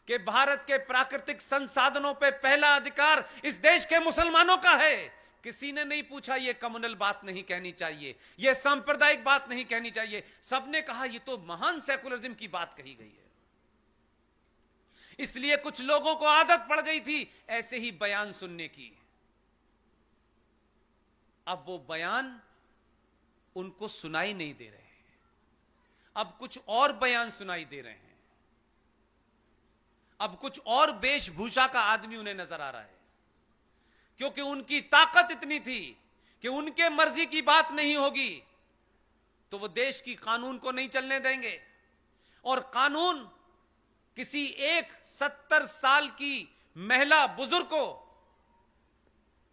कि भारत के प्राकृतिक संसाधनों पे पहला अधिकार इस देश के मुसलमानों का है। किसी ने नहीं पूछा ये कम्युनल बात नहीं कहनी चाहिए, ये सांप्रदायिक बात नहीं कहनी चाहिए। सबने कहा ये तो महान सेकुलरिज्म की बात कही गई है। इसलिए कुछ लोगों को आदत पड़ गई थी ऐसे ही बयान सुनने की। अब वो बयान उनको सुनाई नहीं दे रहे, अब कुछ और बयान सुनाई दे रहे हैं। अब कुछ और वेशभूषा का आदमी उन्हें नजर आ रहा है, क्योंकि उनकी ताकत इतनी थी कि उनके मर्जी की बात नहीं होगी तो वो देश की कानून को नहीं चलने देंगे। और कानून किसी एक 70 साल की महिला बुजुर्ग को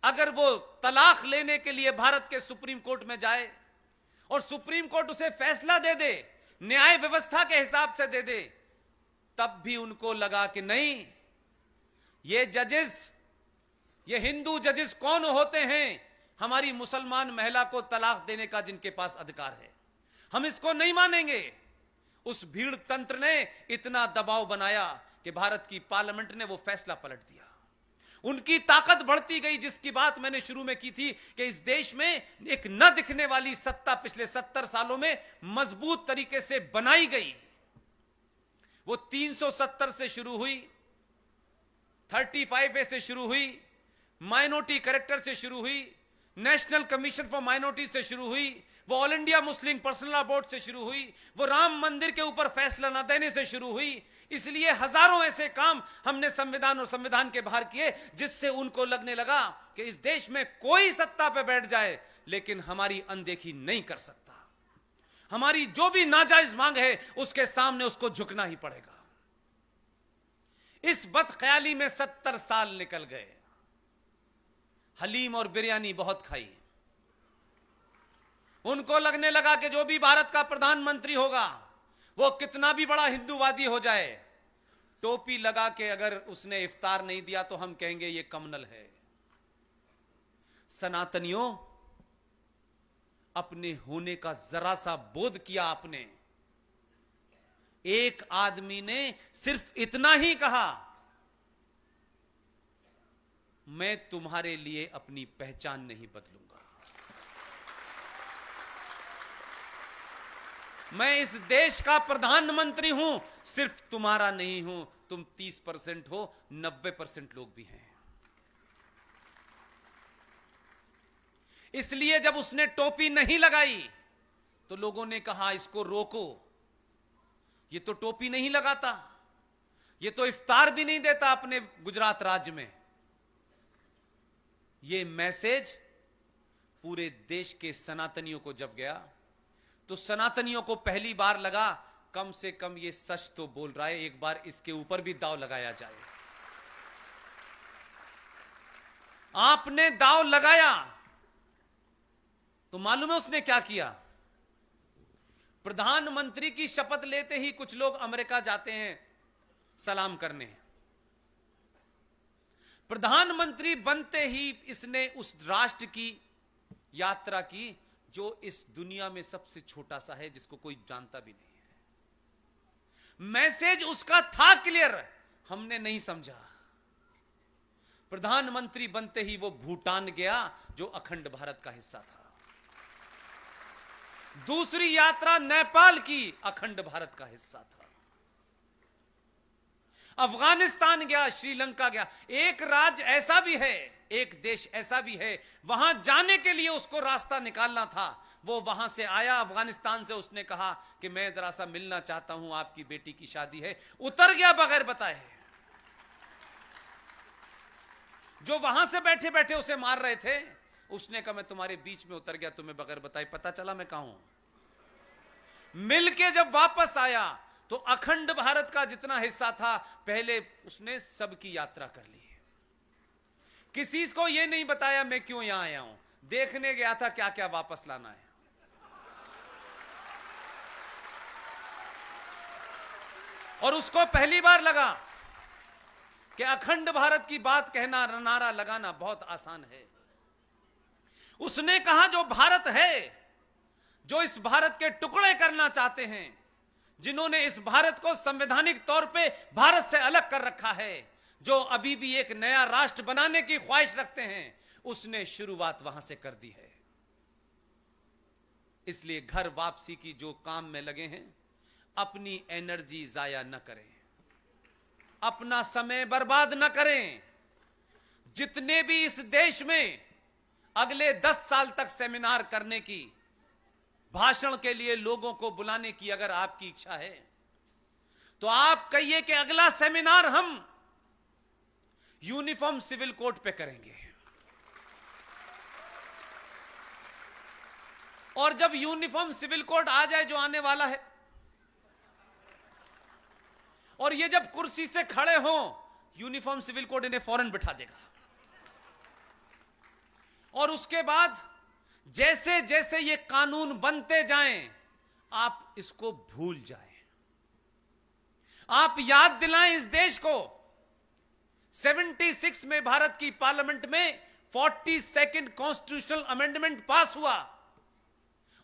अगर वो तलाक लेने के लिए भारत के सुप्रीम कोर्ट में जाए और सुप्रीम कोर्ट उसे फैसला दे दे, न्याय व्यवस्था के हिसाब से दे दे, तब भी उनको लगा कि नहीं, ये जजेस, ये हिंदू जजेस कौन होते हैं हमारी मुसलमान महिला को तलाक देने का जिनके पास अधिकार है, हम इसको नहीं मानेंगे। उस भीड़ तंत्र ने इतना दबाव बनाया कि भारत की पार्लियामेंट ने वो फैसला पलट दिया। उनकी ताकत बढ़ती गई, जिसकी बात मैंने शुरू में की थी कि इस देश में एक न दिखने वाली सत्ता पिछले 70 सालों में मजबूत तरीके से बनाई गई। वो 370 से शुरू हुई, 35A से शुरू हुई, माइनॉरिटी कैरेक्टर से शुरू हुई, नेशनल कमीशन फॉर माइनॉरिटी से शुरू हुई, वो all India Muslim personal law board से शुरू हुई, वो राम मंदिर के ऊपर फैसला न देने से शुरू हुई। इसलिए हजारों ऐसे काम हमने संविधान और संविधान के बाहर किए जिससे उनको लगने लगा कि इस देश में कोई सत्ता पे बैठ जाए लेकिन हमारी अनदेखी नहीं कर सकता, हमारी जो भी नाजायज मांग है उसके सामने उसको झुकना ही पड़ेगा। इस बदख्याली में 70 साल निकल गए। हलीम और बिरयानी बहुत खाई। उनको लगने लगा कि जो भी भारत का प्रधानमंत्री होगा वो कितना भी बड़ा हिंदूवादी हो जाए, टोपी लगा के अगर उसने इफ्तार नहीं दिया तो हम कहेंगे ये कम्युनल है। सनातनियों, अपने होने का जरा सा बोध किया आपने। एक आदमी ने सिर्फ इतना ही कहा, मैं तुम्हारे लिए अपनी पहचान नहीं बदलूंगा, मैं इस देश का प्रधानमंत्री हूं, सिर्फ तुम्हारा नहीं हूं। तुम 30% हो, 90% लोग भी हैं। इसलिए जब उसने टोपी नहीं लगाई तो लोगों ने कहा इसको रोको, ये तो टोपी नहीं लगाता, ये तो इफ्तार भी नहीं देता अपने गुजरात राज्य में। ये मैसेज पूरे देश के सनातनियों को जब गया तो सनातनियों को पहली बार लगा कम से कम ये सच तो बोल रहा है, एक बार इसके ऊपर भी दांव लगाया जाए। आपने दांव लगाया तो मालूम है उसने क्या किया? प्रधानमंत्री की शपथ लेते ही कुछ लोग अमेरिका जाते हैं सलाम करने, प्रधानमंत्री बनते ही इसने उस राष्ट्र की यात्रा की जो इस दुनिया में सबसे छोटा सा है, जिसको कोई जानता भी नहीं है। मैसेज उसका था क्लियर, हमने नहीं समझा। प्रधानमंत्री बनते ही वो भूटान गया जो अखंड भारत का हिस्सा था। दूसरी यात्रा नेपाल की, अखंड भारत का हिस्सा था। अफगानिस्तान गया, श्रीलंका गया। एक राज्य ऐसा भी है, एक देश ऐसा भी है, वहां जाने के लिए उसको रास्ता निकालना था। वो वहां से आया अफगानिस्तान से, उसने कहा कि मैं जरा सा मिलना चाहता हूं, आपकी बेटी की शादी है। उतर गया बगैर बताए। जो वहां से बैठे बैठे उसे मार रहे थे, उसने कहा मैं तुम्हारे बीच में उतर गया, तुम्हें बगैर बताए पता चला मैं कहां हूं। मिलके जब वापस आया तो अखंड भारत का जितना हिस्सा था पहले उसने सबकी यात्रा कर ली। किसी को यह नहीं बताया मैं क्यों यहां आया हूं, देखने गया था क्या क्या वापस लाना है। और उसको पहली बार लगा कि अखंड भारत की बात कहना, नारा लगाना बहुत आसान है। उसने कहा जो भारत है, जो इस भारत के टुकड़े करना चाहते हैं, जिन्होंने इस भारत को संवैधानिक तौर पे भारत से अलग कर रखा है, जो अभी भी एक नया राष्ट्र बनाने की ख्वाहिश रखते हैं, उसने शुरुआत वहां से कर दी है। इसलिए घर वापसी की जो काम में लगे हैं, अपनी एनर्जी जाया न करें, अपना समय बर्बाद न करें। जितने भी इस देश में अगले 10 साल तक सेमिनार करने की, भाषण के लिए लोगों को बुलाने की अगर आपकी इच्छा है, तो आप कहिए कि अगला सेमिनार हम यूनिफॉर्म सिविल कोड पे करेंगे। और जब यूनिफॉर्म सिविल कोड आ जाए, जो आने वाला है, और ये जब कुर्सी से खड़े हों, यूनिफॉर्म सिविल कोड इन्हें फौरन बिठा देगा। और उसके बाद जैसे जैसे ये कानून बनते जाएं, आप इसको भूल जाएं। आप याद दिलाएं इस देश को, 76 में भारत की पार्लियामेंट में 42nd कॉन्स्टिट्यूशनल अमेंडमेंट पास हुआ।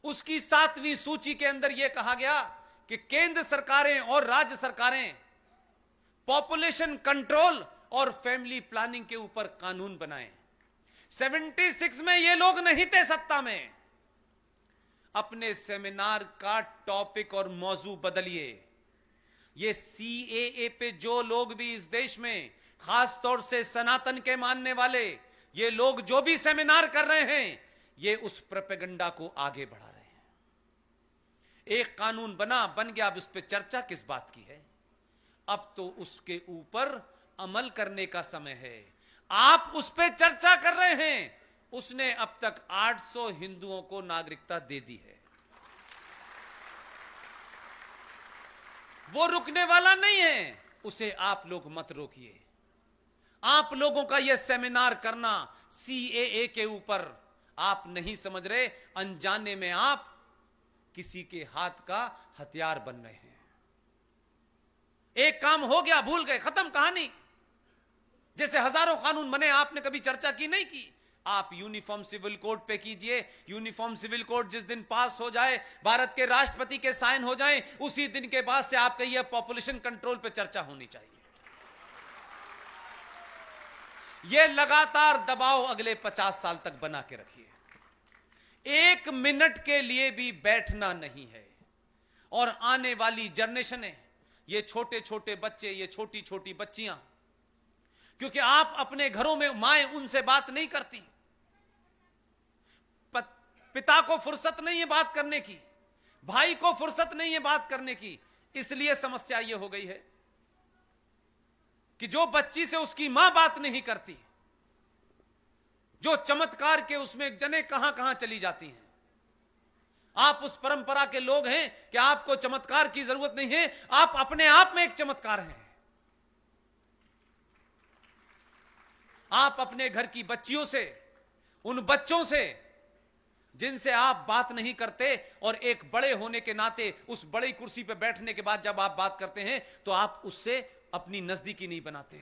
उसकी 7वीं सूची के अंदर यह कहा गया कि केंद्र सरकारें और राज्य सरकारें पॉपुलेशन कंट्रोल और फैमिली प्लानिंग के ऊपर कानून बनाएं। 76 में ये लोग नहीं थे सत्ता में। अपने सेमिनार का टॉपिक और मौजू बदलिए। ये सीएए पे जो लोग भी इस देश में, खास तौर से सनातन के मानने वाले ये लोग जो भी सेमिनार कर रहे हैं, ये उस प्रोपेगेंडा को आगे बढ़ा रहे हैं। एक कानून बन गया, अब उस पर चर्चा किस बात की है? अब तो उसके ऊपर अमल करने का समय है। आप उस पर चर्चा कर रहे हैं। उसने अब तक 800 हिंदुओं को नागरिकता दे दी है। वो रुकने वाला नहीं है, उसे आप लोग मत रोकिए। आप लोगों का यह सेमिनार करना सीएए के ऊपर, आप नहीं समझ रहे, अनजाने में आप किसी के हाथ का हथियार बन रहे हैं। एक काम हो गया, भूल गए, खत्म कहानी। जैसे हजारों कानून बने, आपने कभी चर्चा की नहीं की। आप यूनिफॉर्म सिविल कोड पे कीजिए। यूनिफॉर्म सिविल कोड जिस दिन पास हो जाए, भारत के राष्ट्रपति के साइन हो जाएं, उसी दिन के बाद से आप कहिए पॉपुलेशन कंट्रोल पे चर्चा होनी चाहिए। यह लगातार दबाव अगले 50 साल तक बना के रखिए। 1 मिनट के लिए भी बैठना नहीं है। और आने वाली जनरेशनें, ये छोटे छोटे बच्चे, ये छोटी छोटी बच्चियां, क्योंकि आप अपने घरों में माएं उनसे बात नहीं करती, पिता को फुर्सत नहीं है बात करने की, भाई को फुर्सत नहीं है बात करने की। इसलिए समस्या यह हो गई है कि जो बच्ची से उसकी मां बात नहीं करती, जो चमत्कार के उसमें जने कहां कहां चली जाती हैं। आप उस परंपरा के लोग हैं कि आपको चमत्कार की जरूरत नहीं है, आप अपने आप में एक चमत्कार हैं। आप अपने घर की बच्चियों से, उन बच्चों से जिनसे आप बात नहीं करते, और एक बड़े होने के नाते उस बड़ी कुर्सी पर बैठने के बाद जब आप बात करते हैं तो आप उससे अपनी नजदीकी नहीं बनाते।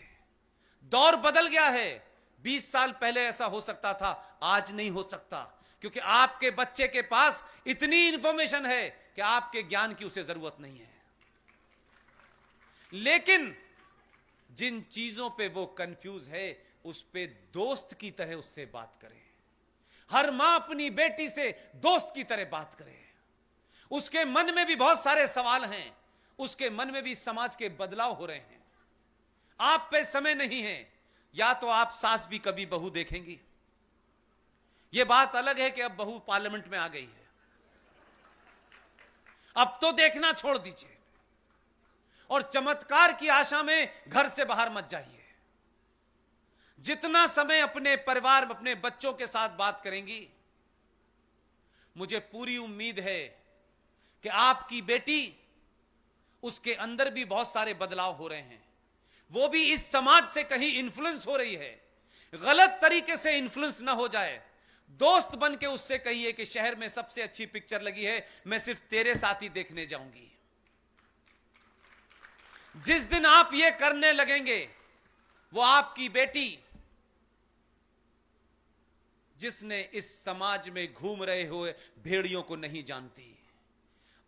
दौर बदल गया है। 20 साल पहले ऐसा हो सकता था, आज नहीं हो सकता, क्योंकि आपके बच्चे के पास इतनी इंफॉर्मेशन है कि आपके ज्ञान की उसे जरूरत नहीं है। लेकिन जिन चीजों पे वो कंफ्यूज है, उस पे दोस्त की तरह उससे बात करें। हर मां अपनी बेटी से दोस्त की तरह बात करे। उसके मन में भी बहुत सारे सवाल हैं, उसके मन में भी समाज के बदलाव हो रहे हैं। आप पे समय नहीं है, या तो आप सास भी कभी बहू देखेंगी। यह बात अलग है कि अब बहू पार्लियामेंट में आ गई है, अब तो देखना छोड़ दीजिए, और चमत्कार की आशा में घर से बाहर मत जाइए। जितना समय अपने परिवार, अपने बच्चों के साथ बात करेंगी, मुझे पूरी उम्मीद है कि आपकी बेटी, उसके अंदर भी बहुत सारे बदलाव हो रहे हैं। वो भी इस समाज से कहीं इन्फ्लुएंस हो रही है, गलत तरीके से इन्फ्लुएंस ना हो जाए। दोस्त बन के उससे कहिए कि शहर में सबसे अच्छी पिक्चर लगी है, मैं सिर्फ तेरे साथ ही देखने जाऊंगी। जिस दिन आप ये करने लगेंगे, वो आपकी बेटी, जिसने इस समाज में घूम रहे हुए भेड़ियों को नहीं जानती,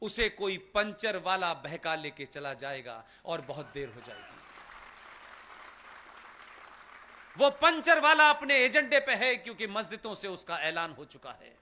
उसे कोई पंचर वाला बहका लेके चला जाएगा और बहुत देर हो जाएगी। वो पंचर वाला अपने एजेंडे पे है, क्योंकि मस्जिदों से उसका ऐलान हो चुका है।